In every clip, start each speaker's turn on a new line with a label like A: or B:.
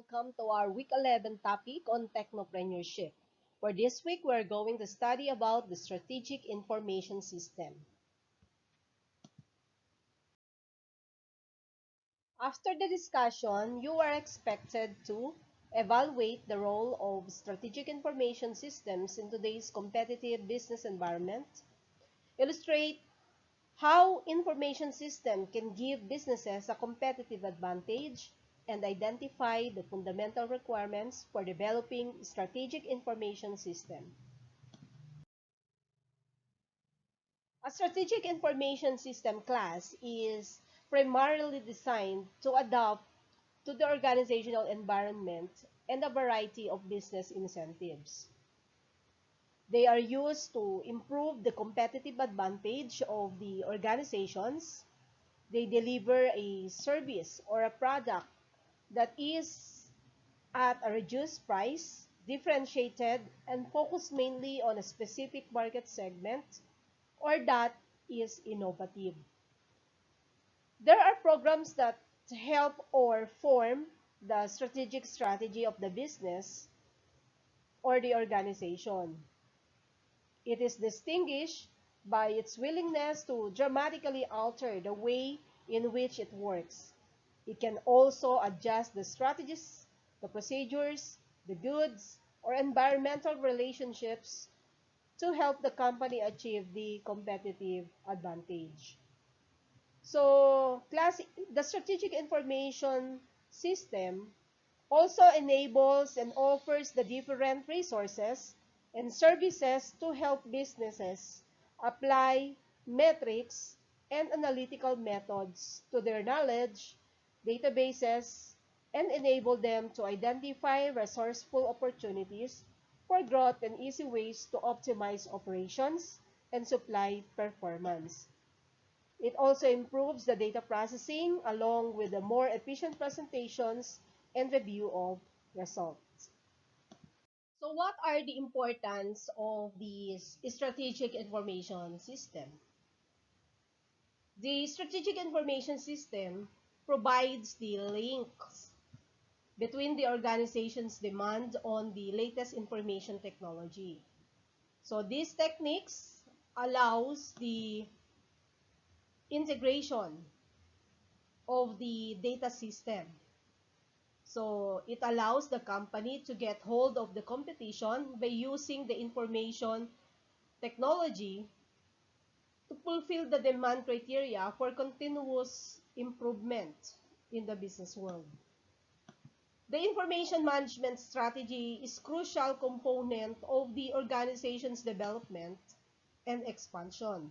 A: welcome to our Week 11 topic on technopreneurship. For this week, we're going to study about the strategic information system. After the discussion, you are expected to evaluate the role of strategic information systems in today's competitive business environment, illustrate how information system can give businesses a competitive advantage, and identify the fundamental requirements for developing strategic information system. A strategic information system class is primarily designed to adapt to the organizational environment and a variety of business incentives. They are used to improve the competitive advantage of the organizations. They deliver a service or a product that is at a reduced price, differentiated, and focused mainly on a specific market segment, or that is innovative. There are programs that help or form the strategic strategy of the business or the organization. It is distinguished by its willingness to dramatically alter the way in which it works. It can also adjust the strategies, the procedures, the goods, or environmental relationships to help the company achieve the competitive advantage. So, the strategic information system also enables and offers the different resources and services to help businesses apply metrics and analytical methods to their knowledge, databases, and enable them to identify resourceful opportunities for growth and easy ways to optimize operations and supply performance. It also improves the data processing along with the more efficient presentations and review of results. So what are the importance of this strategic information system? The strategic information system provides the links between the organization's demand on the latest information technology. So these techniques allows the integration of the data system. So it allows the company to get hold of the competition by using the information technology to fulfill the demand criteria for continuous improvement in the business world. The information management strategy is a crucial component of the organization's development and expansion.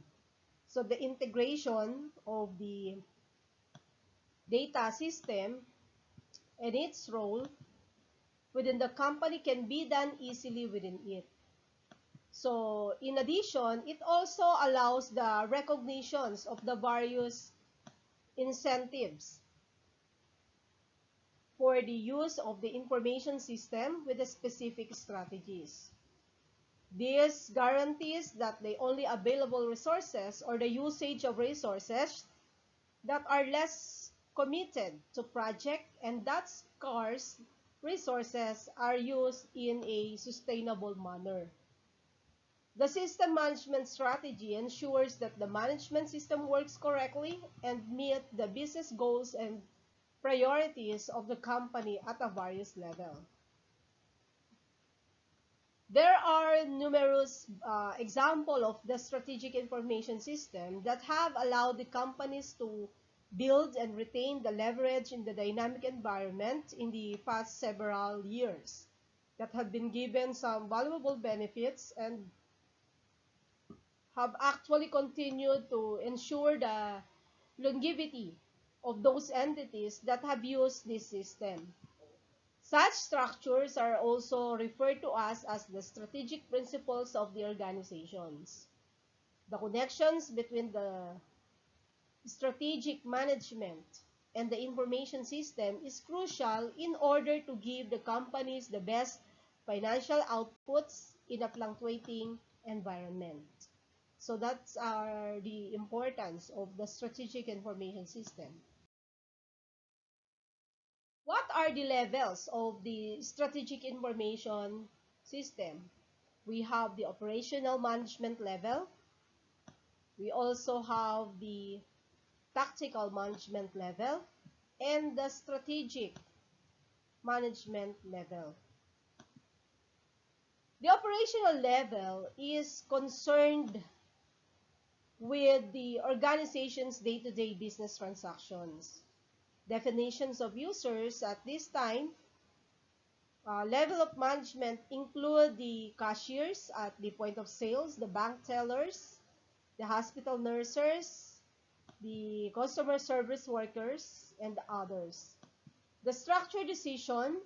A: So the integration of the data system and its role within the company can be done easily within it. So, in addition, it also allows the recognitions of the various incentives for the use of the information system with the specific strategies. This guarantees that the only available resources or the usage of resources that are less committed to project and that scarce resources are used in a sustainable manner. The system management strategy ensures that the management system works correctly and meet the business goals and priorities of the company at a various level. There are numerous examples of the strategic information system that have allowed the companies to build and retain the leverage in the dynamic environment in the past several years that have been given some valuable benefits and have actually continued to ensure the longevity of those entities that have used this system. Such structures are also referred to us as the strategic principles of the organizations. The connections between the strategic management and the information system is crucial in order to give the companies the best financial outputs in a fluctuating environment. So that's the importance of the strategic information system. What are the levels of the strategic information system? We have the operational management level. We also have the tactical management level and the strategic management level. The operational level is concerned with the organization's day-to-day business transactions. Definitions of users at this time, level of management include the cashiers at the point of sales, the bank tellers, the hospital nurses, the customer service workers, and others. The structured decisions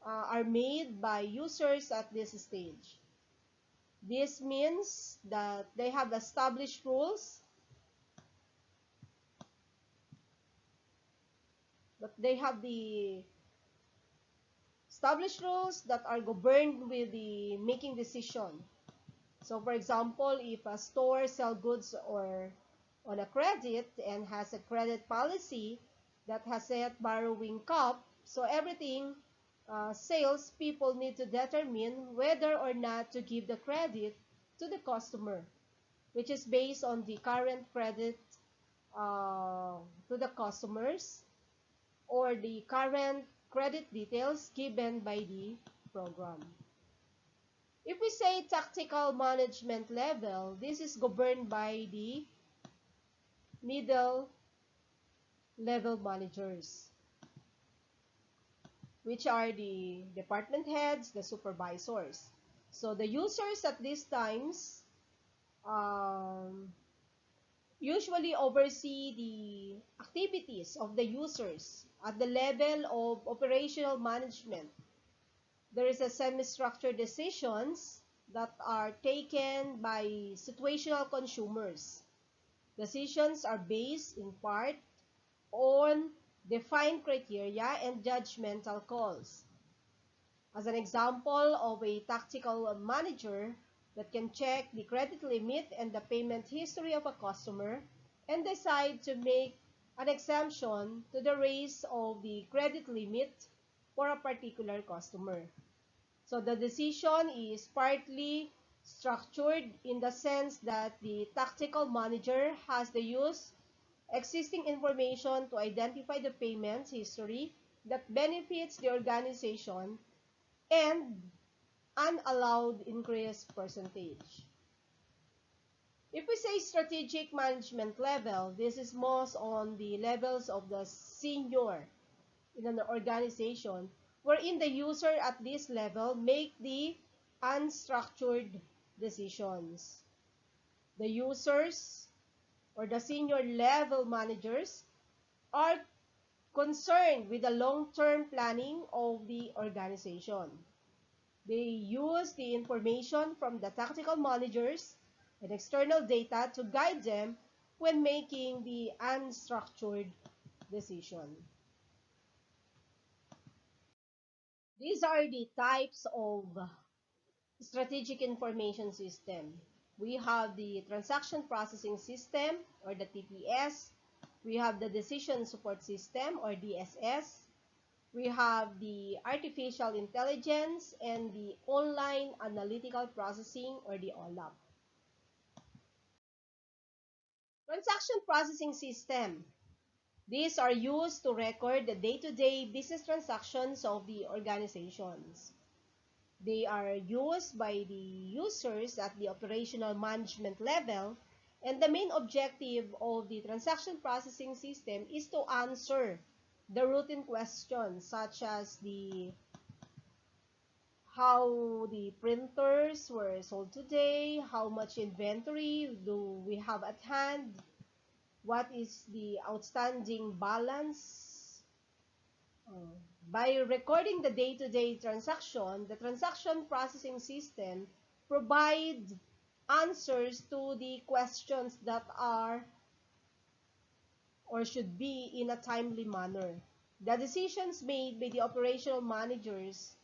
A: are made by users at this stage. This means that they have established rules, that are governed with the making decision. So for example, if a store sells goods or on a credit and has a credit policy that has set borrowing cap, so everything sales people need to determine whether or not to give the credit to the customer, which is based on the current credit to the customers or the current credit details given by the program. If we say tactical management level, this is governed by the middle level managers, which are the department heads, the supervisors. So the users at these times usually oversee the activities of the users at the level of operational management. There is a semi-structured decisions that are taken by situational consumers. Decisions are based in part on defined criteria and judgmental calls. As an example of a tactical manager that can check the credit limit and the payment history of a customer and decide to make an exemption to the raise of the credit limit for a particular customer. So the decision is partly structured in the sense that the tactical manager has the use existing information to identify the payments history that benefits the organization and an allowed increase percentage. If we say strategic management level, this is most on the levels of the senior in an organization, wherein the user at this level make the unstructured decisions. The users or the senior level managers are concerned with the long-term planning of the organization. They use the information from the tactical managers and external data to guide them when making the unstructured decision. These are the types of strategic information system. We have the transaction processing system or the TPS. We have the decision support system or DSS. We have the artificial intelligence and the online analytical processing or the OLAP. Transaction processing system. These are used to record the day-to-day business transactions of the organizations. They are used by the users at the operational management level, and the main objective of the transaction processing system is to answer the routine questions such as how the printers were sold today, how much inventory do we have at hand, what is the outstanding balance. By recording the day-to-day transaction, the transaction processing system provides answers to the questions that are or should be in a timely manner. The decisions made by the operational managers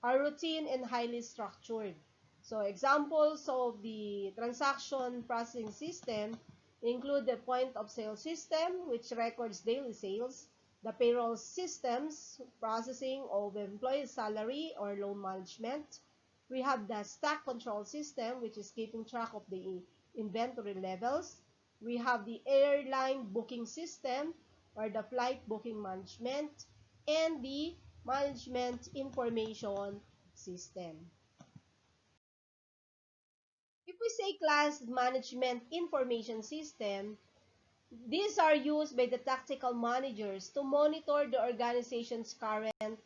A: are routine and highly structured. So examples of the transaction processing system include the point of sale system, which records daily sales, The payroll systems, processing of employee salary or loan management. We have the stock control system, which is keeping track of the inventory levels. We have the airline booking system or the flight booking management, and the management information system. If we say class management information system, these are used by the tactical managers to monitor the organization's current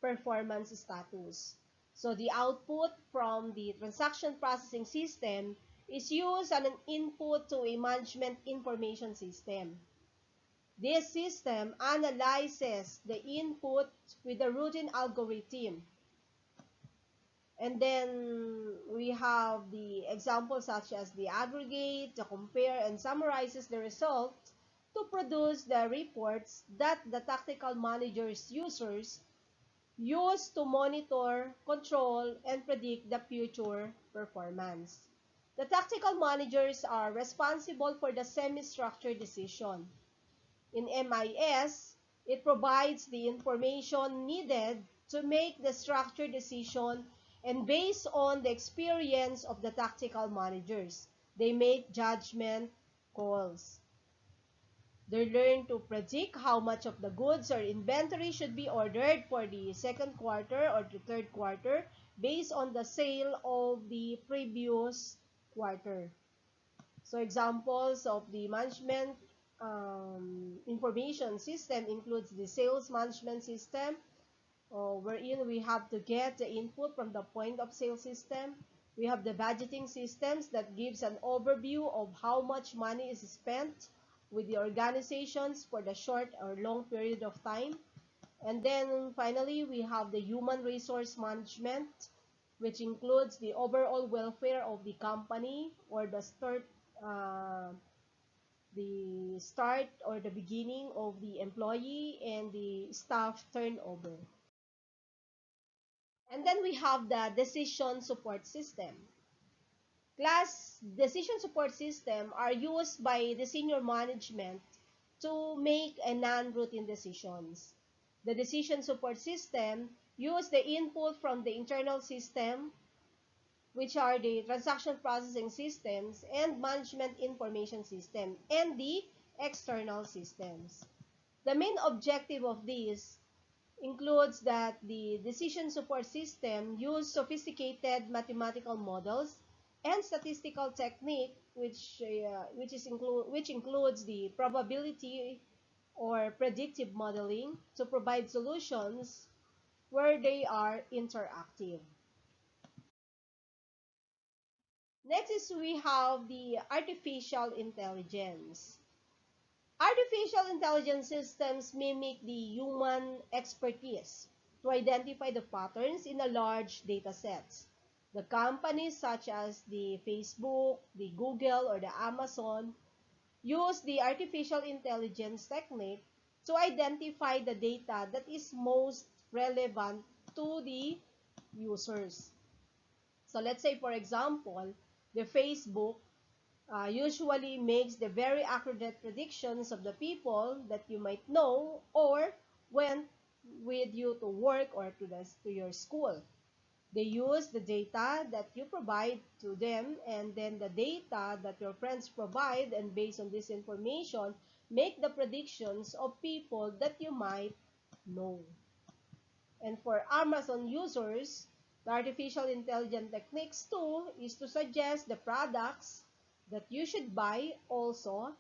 A: performance status. So the output from the transaction processing system is used as an input to a management information system. This system analyzes the input with a routine algorithm. And then we have the examples such as the aggregate, the compare, and summarizes the results to produce the reports that the tactical manager's users use to monitor, control, and predict the future performance. The tactical managers are responsible for the semi-structured decision. In MIS, it provides the information needed to make the structured decision, and based on the experience of the tactical managers, they make judgment calls. They learn to predict how much of the goods or inventory should be ordered for the second quarter or the third quarter based on the sale of the previous quarter. So examples of the management information system includes the sales management system, wherein we have to get the input from the point of sale system. We have the budgeting systems that gives an overview of how much money is spent with the organizations for the short or long period of time. And then finally, we have the human resource management, which includes the overall welfare of the company or uh, the start or the beginning of the employee and the staff turnover. And then we have the decision support system. Class decision support system are used by the senior management to make a non-routine decisions. The decision support system use the input from the internal system, which are the transaction processing systems and management information system, and the external systems. The main objective of these includes that the decision support system use sophisticated mathematical models and statistical technique, which includes the probability or predictive modeling to provide solutions where they are interactive. Next is we have the artificial intelligence. Artificial intelligence systems mimic the human expertise to identify the patterns in a large data sets. The companies such as the Facebook, the Google, or the Amazon use the artificial intelligence technique to identify the data that is most relevant to the users. So let's say, for example, the Facebook usually makes the very accurate predictions of the people that you might know or went with you to work or to your school. They use the data that you provide to them, and then the data that your friends provide, and based on this information, make the predictions of people that you might know. And for Amazon users, the artificial intelligence techniques too is to suggest the products that you should buy also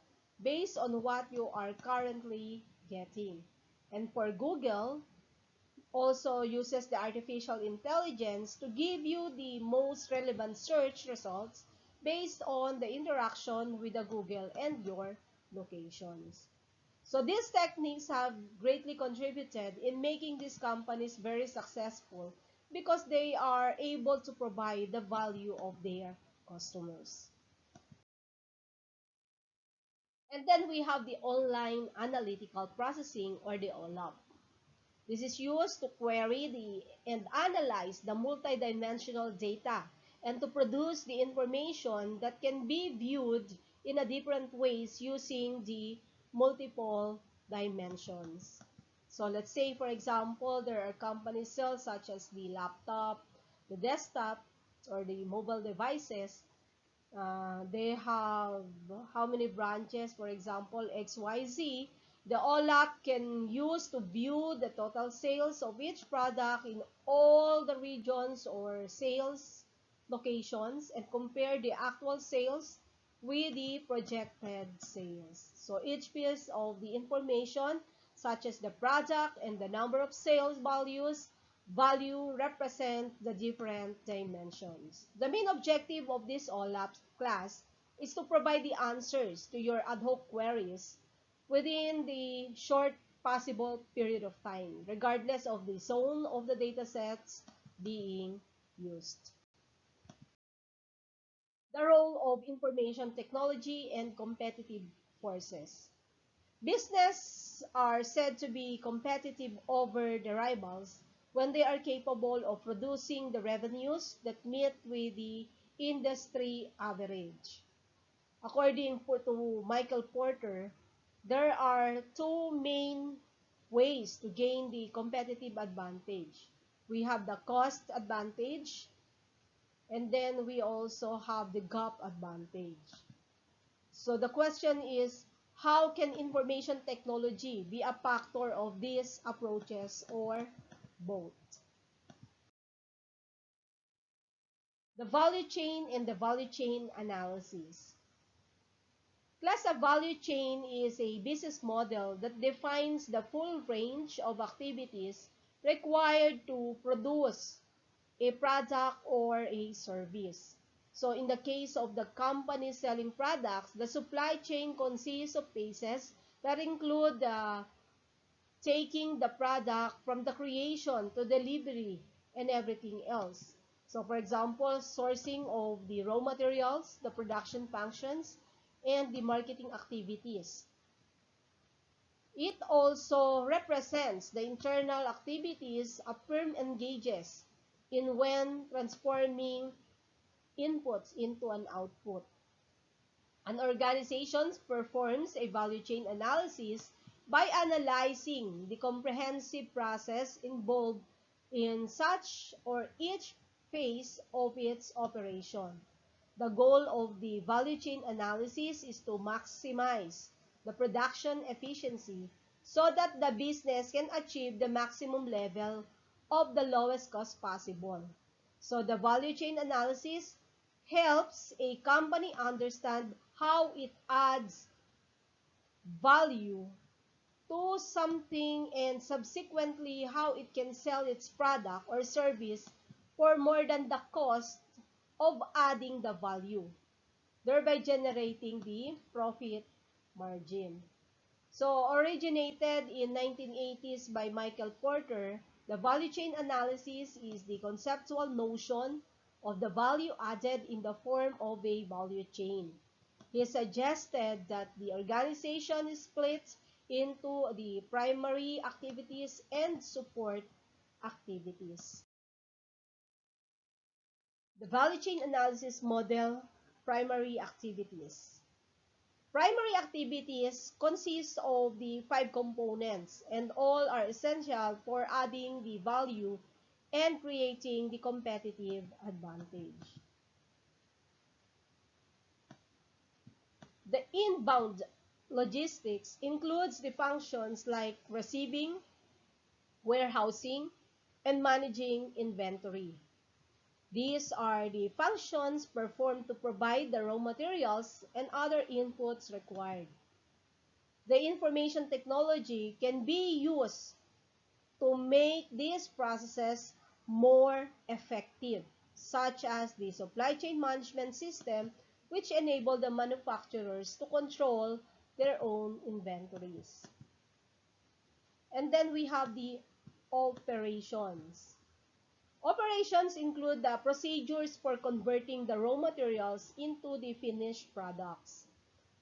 A: based on what you are currently getting. And for Google, also uses the artificial intelligence to give you the most relevant search results based on the interaction with the Google and your locations. So these techniques have greatly contributed in making these companies very successful because they are able to provide the value of their customers. And then we have the online analytical processing, or the OLAP. This is used to query and analyze the multidimensional data and to produce the information that can be viewed in a different ways using the multiple dimensions. So let's say, for example, there are company sales such as the laptop, the desktop, or the mobile devices. They have how many branches, for example, XYZ. The OLAP can use to view the total sales of each product in all the regions or sales locations and compare the actual sales with the projected sales. So each piece of the information, such as the product and the number of sales value represent the different dimensions. The main objective of this OLAP class is to provide the answers to your ad hoc queries within the short possible period of time, regardless of the zone of the datasets being used. The role of information technology and competitive forces. Business are said to be competitive over the rivals when they are capable of producing the revenues that meet with the industry average. According to Michael Porter, there are two main ways to gain the competitive advantage. We have the cost advantage, and then we also have the gap advantage. So the question is, how can information technology be a factor of these approaches or both? The value chain and the value chain analysis. Class of value chain is a business model that defines the full range of activities required to produce a product or a service. So in the case of the company selling products, the supply chain consists of phases that include taking the product from the creation to delivery and everything else. So for example, sourcing of the raw materials, the production functions, and the marketing activities. It also represents the internal activities a firm engages in when transforming inputs into an output. An organization performs a value chain analysis by analyzing the comprehensive process involved in such or each phase of its operation. The goal of the value chain analysis is to maximize the production efficiency so that the business can achieve the maximum level of the lowest cost possible. So the value chain analysis helps a company understand how it adds value to something and subsequently how it can sell its product or service for more than the cost of adding the value, thereby generating the profit margin. So originated in 1980s by Michael Porter, the value chain analysis is the conceptual notion of the value added in the form of a value chain. He suggested that the organization is split into the primary activities and support activities. The value chain analysis model, primary activities. Primary activities consist of the 5 components and all are essential for adding the value and creating the competitive advantage. The inbound logistics includes the functions like receiving, warehousing, and managing inventory. These are the functions performed to provide the raw materials and other inputs required. The information technology can be used to make these processes more effective, such as the supply chain management system, which enable the manufacturers to control their own inventories. And then we have the operations. Operations include the procedures for converting the raw materials into the finished products.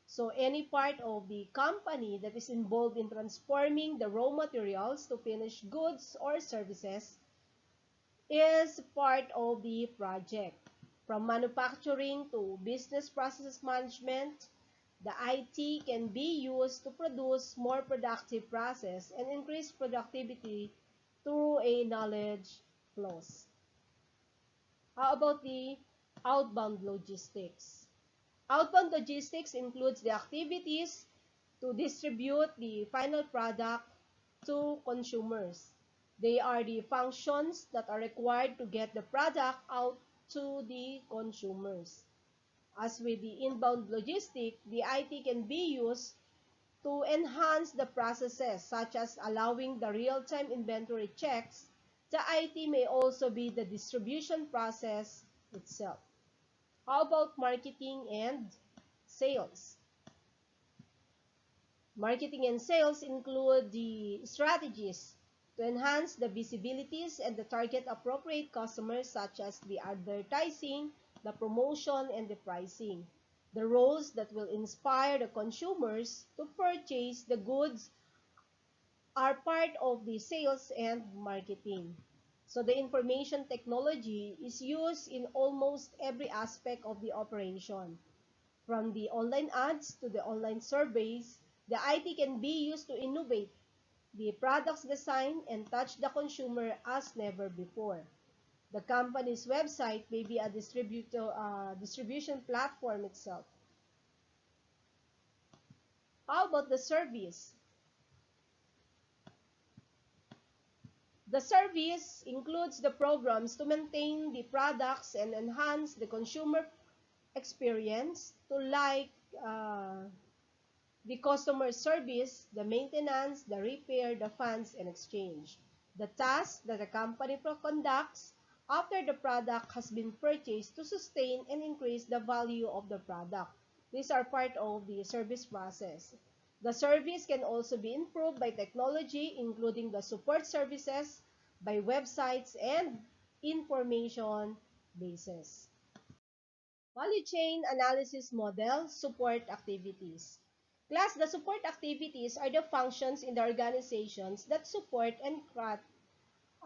A: So any part of the company that is involved in transforming the raw materials to finished goods or services is part of the project. From manufacturing to business process management, The IT can be used to produce more productive process and increase productivity through a knowledge flows. How about the outbound logistics? Outbound logistics includes the activities to distribute the final product to consumers. They are the functions that are required to get the product out to the consumers. As with the inbound logistics, the IT can be used to enhance the processes such as allowing the real-time inventory checks. The IT may also be the distribution process itself. How about marketing and sales? Marketing and sales include the strategies to enhance the visibilities and the target appropriate customers such as the advertising, the promotion, and the pricing. The roles that will inspire the consumers to purchase the goods are part of the sales and marketing. So the information technology is used in almost every aspect of the operation. From the online ads to the online surveys, the IT can be used to innovate the product's design and touch the consumer as never before. The company's website may be a distribution platform itself. How about the service? The service includes the programs to maintain the products and enhance the consumer experience to uh, the customer service, the maintenance, the repair, the funds, and exchange. The tasks that a company conducts after the product has been purchased to sustain and increase the value of the product. These are part of the service process. The service can also be improved by technology, including the support services, by websites, and information bases. Value chain analysis model, support activities. Class, the support activities are the functions in the organizations that support and cut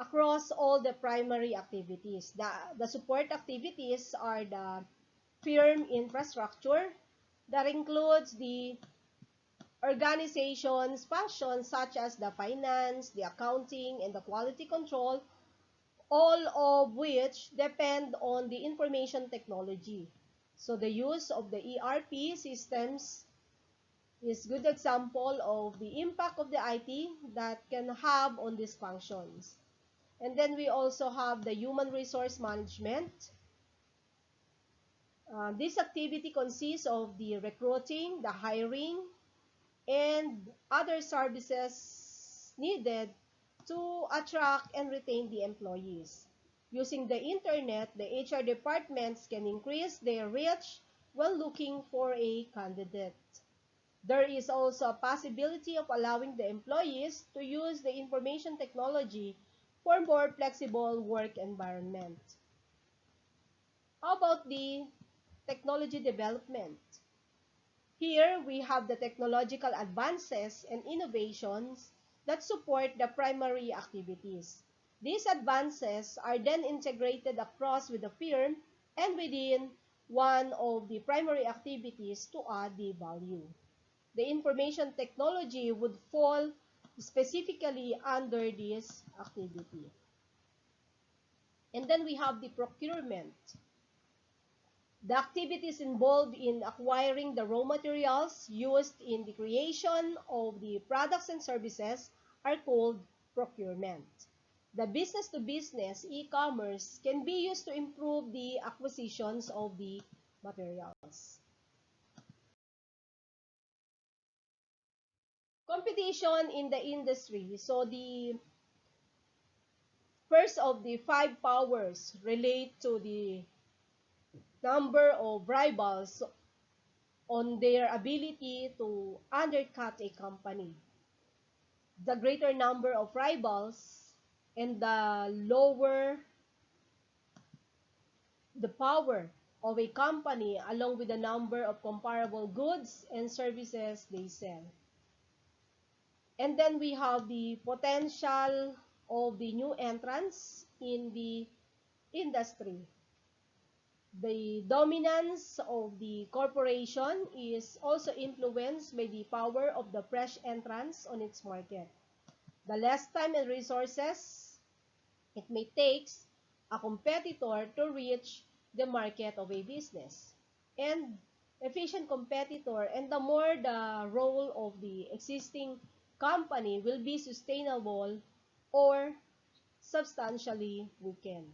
A: across all the primary activities. The support activities are the firm infrastructure that includes the organization's functions such as the finance, the accounting, and the quality control, all of which depend on the information technology. So the use of the ERP systems is a good example of the impact of the IT that can have on these functions. And then we also have the human resource management. This activity consists of the recruiting, the hiring, and other services needed to attract and retain the employees. Using the internet, the HR departments can increase their reach while looking for a candidate. There is also a possibility of allowing the employees to use the information technology for more flexible work environment. How about the technology development? Here, we have the technological advances and innovations that support the primary activities. These advances are then integrated across with the firm and within one of the primary activities to add the value. The information technology would fall specifically under this activity. And then we have the procurement. The activities involved in acquiring the raw materials used in the creation of the products and services are called procurement. The business-to-business e-commerce can be used to improve the acquisitions of the materials. Competition in the industry. So the first of the 5 powers relate to the number of rivals on their ability to undercut a company. The greater number of rivals and the lower the power of a company along with the number of comparable goods and services they sell. And then we have the potential of the new entrants in the industry. The dominance of the corporation is also influenced by the power of the fresh entrants on its market. The less time and resources it may take a competitor to reach the market of a business. And efficient competitor, and the more the role of the existing company will be sustainable or substantially weakened.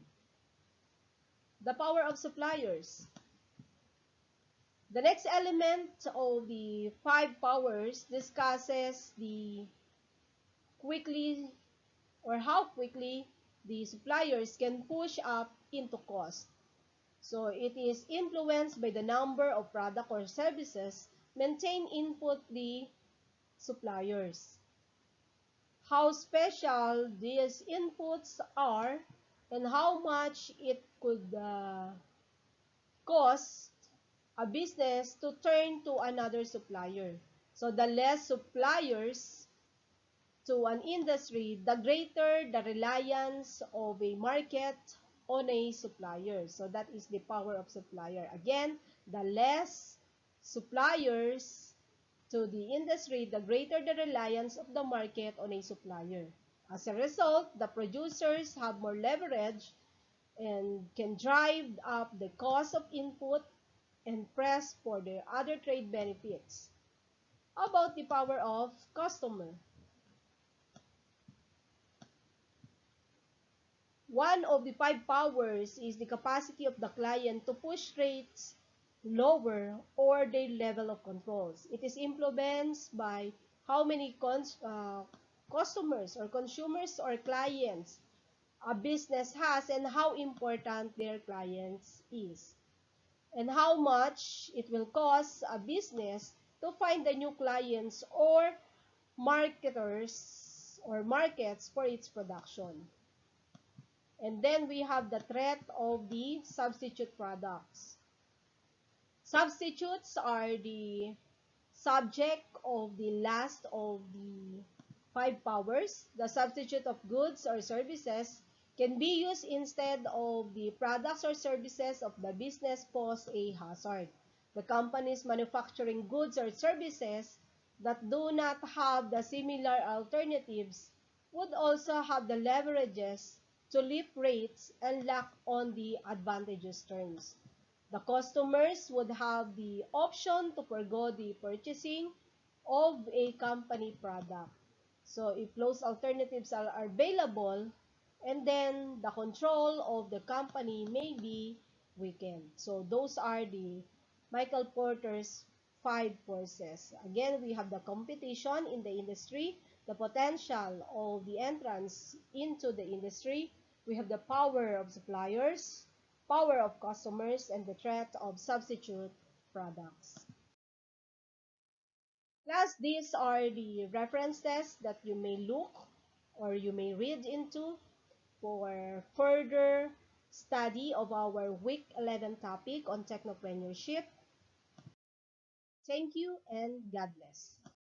A: The power of suppliers. The next element of the five powers discusses the quickly or how quickly the suppliers can push up into cost. So it is influenced by the number of product or services maintained input the suppliers. How special these inputs are and how much it could cost a business to turn to another supplier. So the less suppliers to an industry, the greater the reliance of a market on a supplier. So that is the power of supplier. Again, the less suppliers to the industry, the greater the reliance of the market on a supplier. As a result, the producers have more leverage and can drive up the cost of input and press for the other trade benefits. How about the power of customer? One of the five powers is the capacity of the client to push rates lower or their level of controls. It is influenced by how many customers or consumers or clients a business has and how important their clients is, and how much it will cost a business to find the new clients or marketers or markets for its production. And then we have the threat of the substitute products. Substitutes are the subject of the last of the five powers. The substitute of goods or services can be used instead of the products or services of the business pose a hazard. The companies manufacturing goods or services that do not have the similar alternatives would also have the leverages to lift rates and lock on the advantageous terms. The customers would have the option to forgo the purchasing of a company product. So if those alternatives are available, and then the control of the company may be weakened. So those are the Michael Porter's five forces. Again, we have the competition in the industry, the potential of the entrance into the industry, we have the power of suppliers, power of customers, and the threat of substitute products. Plus, these are the references that you may look or you may read into for further study of our Week 11 topic on technopreneurship. Thank you and God bless.